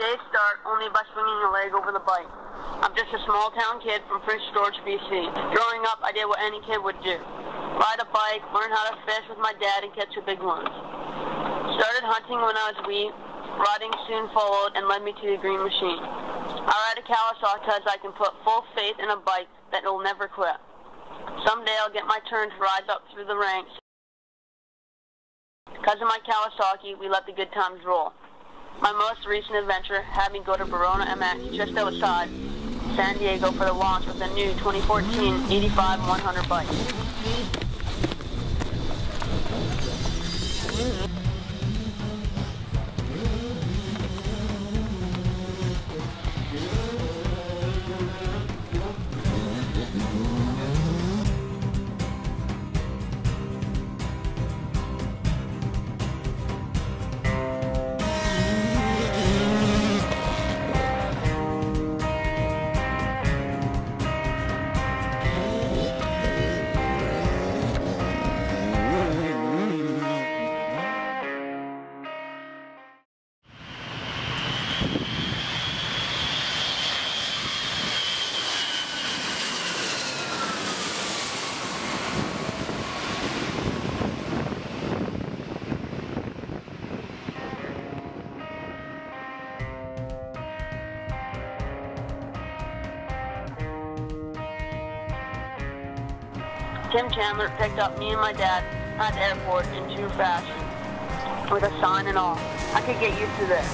day start only by swinging a leg over the bike. I'm just a small town kid from Prince George, BC. Growing up, I did what any kid would do. Ride a bike, learn how to fish with my dad, and catch the big ones. Started hunting when I was wee. Riding soon followed and led me to the green machine. I ride a Kawasaki because I can put full faith in a bike that will never quit. Someday I'll get my turn to rise up through the ranks. Because of my Kawasaki, we let the good times roll. My most recent adventure had me go to Verona MX just outside San Diego for the launch with the new 2014 85 100 bike. Tim Chandler picked up me and my dad at the airport in true fashion, with a sign and all. I could get used to this.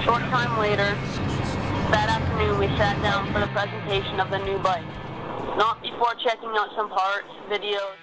Short time later, that afternoon we sat down for the presentation of the new bike. Not before checking out some parts, videos,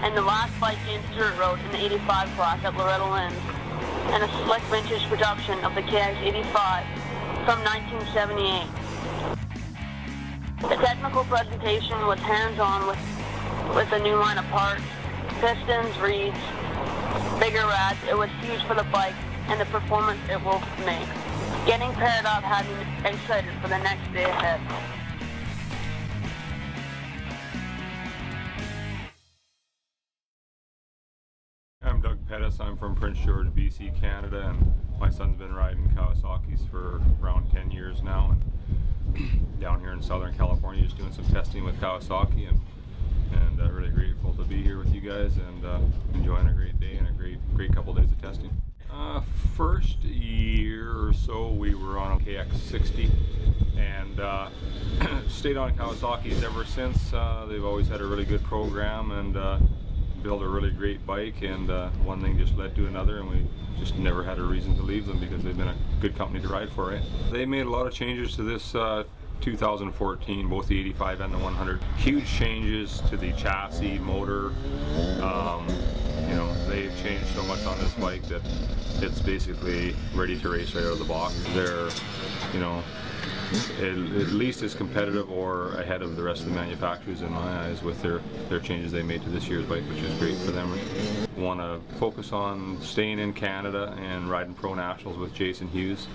and the last bike in dirt road in the 85 class at Loretta Lynn's, and a slick vintage production of the KX85 from 1978. The technical presentation was hands-on with a new line of parts, pistons, reeds, bigger rads. It was huge for the bike and the performance it will make. Getting paired up had me excited for the next day ahead. I'm Jess Pettis. I'm from Prince George, BC, Canada, and my son's been riding Kawasaki's for around 10 years now. And down here in Southern California, just doing some testing with Kawasaki, and really grateful to be here with you guys and enjoying a great day and a great couple days of testing. First year or so, we were on a KX60 and stayed on Kawasaki's ever since. They've always had a really good program and built a really great bike, and one thing just led to another, and we just never had a reason to leave them because they've been a good company to ride for, right? They made a lot of changes to this 2014, both the 85 and the 100. Huge changes to the chassis, motor. You know, they've changed so much on this bike that it's basically ready to race right out of the box. They're, you know, at least as competitive or ahead of the rest of the manufacturers in my eyes with their changes they made to this year's bike, which is great for them. Want to focus on staying in Canada and riding Pro Nationals with Jason Hughes.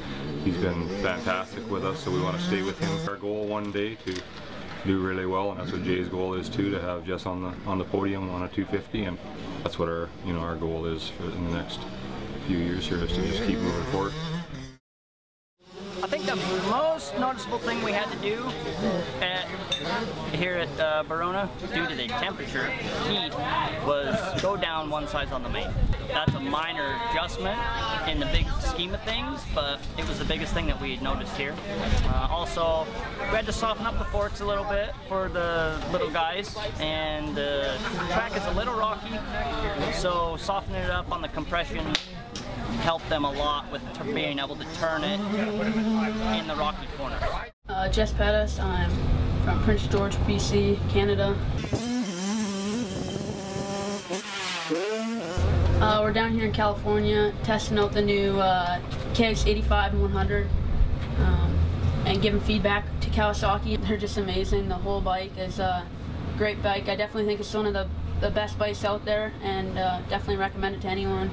He's been fantastic with us, so we want to stay with him. Our goal one day to do really well, and that's what Jay's goal is too, to have Jess on the podium on a 250, and that's what our goal is for in the next few years here, is to just keep moving forward. I think the most noticeable thing we had to do here at Verona, due to the temperature, heat, was go down one size on the main. That's a minor adjustment in the big scheme of things, but it was the biggest thing that we had noticed here. Also, we had to soften up the forks a little bit for the little guys, and the track is a little rocky, so softening it up on the compression helped them a lot with being able to turn it in the rocky corner. Jess Pettis, I'm from Prince George, BC, Canada. We're down here in California testing out the new KX85 and 100 and giving feedback to Kawasaki. They're just amazing. The whole bike is a great bike. I definitely think it's one of the the best bikes out there, and definitely recommend it to anyone.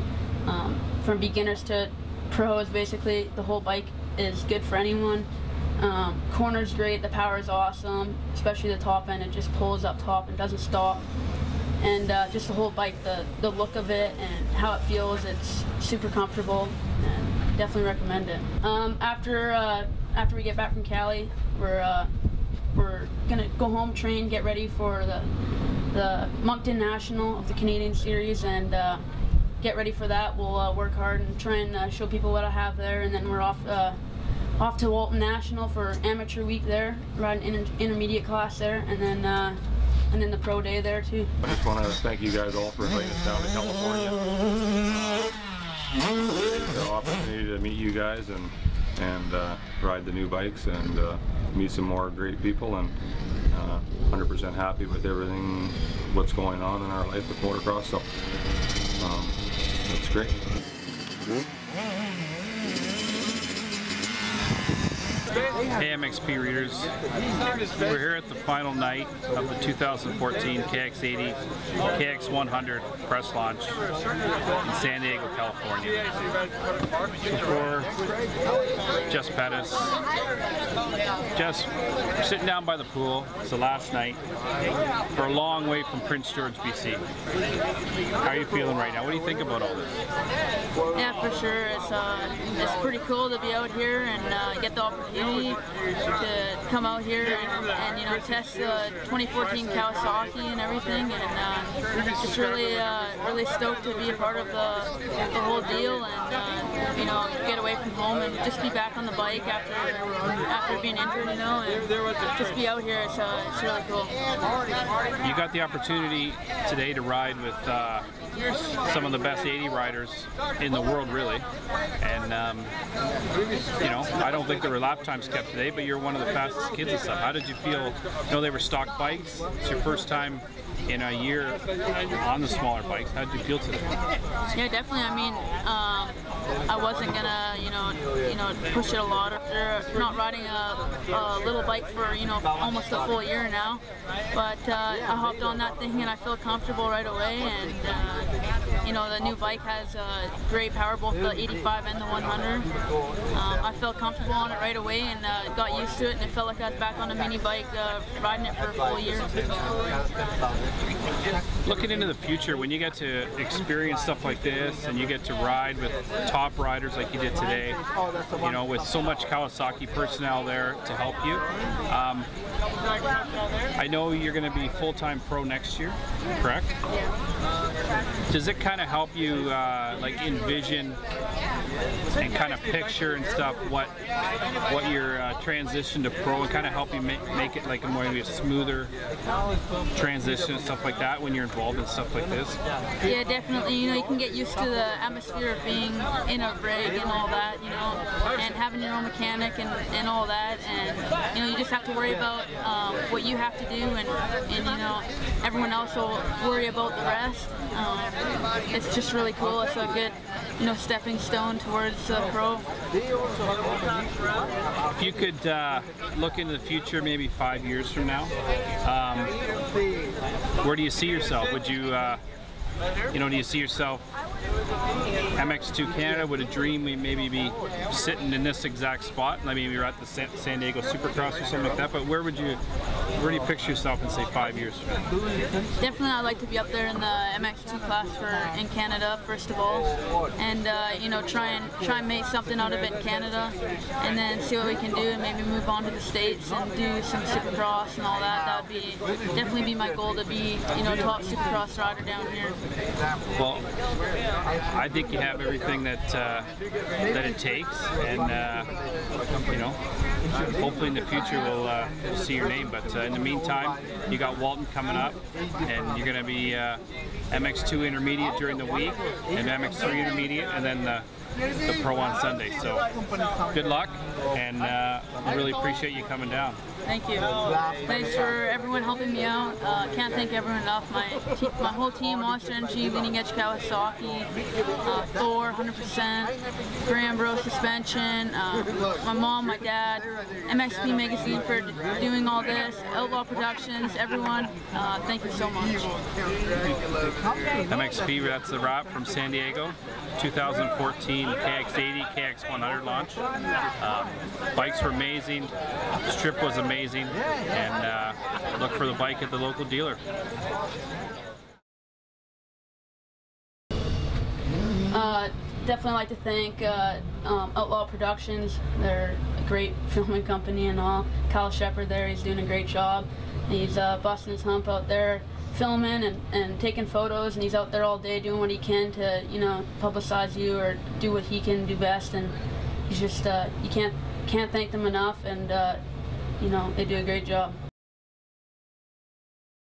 From beginners to pros, basically the whole bike is good for anyone. Corner's great, the power is awesome, especially the top end. It just pulls up top and doesn't stop. And just the whole bike, the look of it and how it feels, it's super comfortable, and definitely recommend it. After we get back from Cali, we're gonna go home, train, get ready for the Moncton National of the Canadian Series, and get ready for that. We'll work hard and try and show people what I have there, and then we're off to Walton National for amateur week there, riding intermediate class there, and then the pro day there too. I just want to thank you guys all for inviting us down to California. The opportunity to meet you guys and ride the new bikes and meet some more great people, and 100% happy with everything what's going on in our life with motocross, so that's great. Hey MXP readers, we're here at the final night of the 2014 KX80, KX100 press launch in San Diego, California. Before Jess Pettis. Jess, we're sitting down by the pool. It's the last night. We're a long way from Prince George, BC. How are you feeling right now? What do you think about all this? Yeah, for sure. It's pretty cool to be out here and get the opportunity to come out here and you know, test the 2014 Kawasaki and everything, and just really stoked to be a part of the whole deal, and you know, get away from home and just be back on the bike after being injured, you know, and just be out here. It's really cool. You got the opportunity today to ride with some of the best 80 riders in the world, really, and you know, I don't think there were lap times kept today, but you're one of the fastest kids and stuff. How did you feel? You know, they were stock bikes. It's your first time in a year on the smaller bikes. How did you feel today? Yeah, definitely. I mean, I wasn't gonna, you know, push it a lot after not riding a little bike for, you know, almost a full year now. But I hopped on that thing and I feel comfortable right away. And you know, the new bike has great power, both the 85 and the 100. I felt comfortable on it right away and got used to it, and it felt like I was back on a mini bike riding it for a full year. Looking into the future, when you get to experience stuff like this and you get to ride with top riders like you did today, you know, with so much Kawasaki personnel there to help you, I know you're going to be full-time pro next year, correct? Does it kind of help you like envision and kind of picture and stuff what your transition to pro, and kind of help you make it like a more maybe a smoother transition and stuff like that when you're involved in stuff like this? Yeah, definitely. You know, you can get used to the atmosphere of being in a rig and all that, you know, and having your own mechanic and all that, and you know, you just have to worry about what you have to do, and you know, everyone else will worry about the rest. It's just really cool. It's a good, you know, stepping stone towards pro. If you could look into the future, maybe 5 years from now, where do you see yourself? Would you, you know, do you see yourself MX2 Canada? Would a dream maybe be sitting in this exact spot? I mean, you're at the San Diego Supercross or something like that, but where do you picture yourself in, say, 5 years from now? Definitely, I'd like to be up there in the MX2 class in Canada, first of all, and you know, try and make something out of it in Canada, and then see what we can do, and maybe move on to the States and do some Supercross and all that. That would definitely be my goal, to be, you know, top Supercross rider down here. Well, I think you have everything that it takes, and you know, hopefully in the future we'll see your name. But in the meantime, you got Walton coming up, and you're going to be MX2 intermediate during the week, and MX3 intermediate, and then the Pro on Sunday. So good luck, and I really appreciate you coming down. Thank you. Thanks for everyone helping me out. Can't thank everyone enough. My whole team, Monster Energy, Leading Edge Kawasaki, Thor, 100%, Grambro Suspension, my mom, my dad, MXP Magazine for doing all this, Outlaw Productions, everyone, thank you so much. MXP, that's the wrap from San Diego. 2014 KX80, KX100 launch. Bikes were amazing, strip was amazing, and look for the bike at the local dealer. Definitely like to thank Outlaw Productions. They're a great filming company and all. Kyle Shepard there, he's doing a great job. He's busting his hump out there filming and taking photos, and he's out there all day doing what he can to, you know, publicize you or do what he can do best. And he's just you can't thank them enough, and you know, they do a great job.